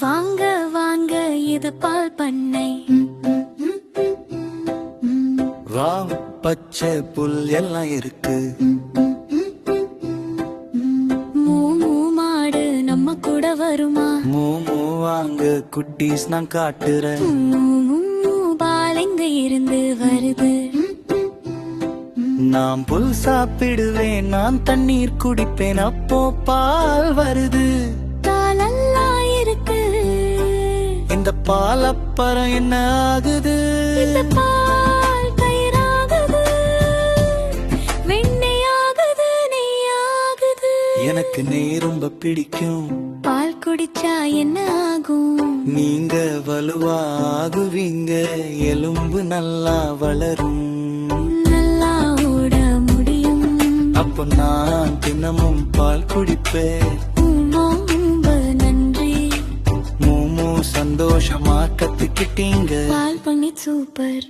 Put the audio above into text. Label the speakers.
Speaker 1: வாங்க வாங்க இது பால் பண்ணை.
Speaker 2: ராம் பச்சை புல் எல்லாம் இருக்கு.
Speaker 1: மூமு மாடு நம்ம கூட வருமா?
Speaker 2: மூமு வாங்க குட்டீஸ் நான் காட்டுறேன்.
Speaker 1: பால் எங்க இருந்து வருது?
Speaker 2: நான் புல் சாப்பிடுவேன், நான் தண்ணீர் குடிப்பேன், அப்போ பால் வருது.
Speaker 1: பாலெல்லாம் இருக்கு.
Speaker 2: இந்த பால் அப்புறம் என்ன ஆகுது?
Speaker 1: இந்த பால் தயிராகுது, வெண்ணெயாகுது, நெய்யாகுது.
Speaker 2: எனக்கு நெய் ரொம்ப பிடிக்கும்.
Speaker 1: பால் குடிச்சா என்ன ஆகும்?
Speaker 2: நீங்க வலுவாகுவீங்க, எலும்பு நல்லா வளரும். அப்போ நான் தினமும் பால் குடிப்பேன்.
Speaker 1: ரொம்ப நன்றி.
Speaker 2: மூமு சந்தோஷமா கத்துக்கிட்டீங்க.
Speaker 1: பால் பண்ணி சூப்பர்.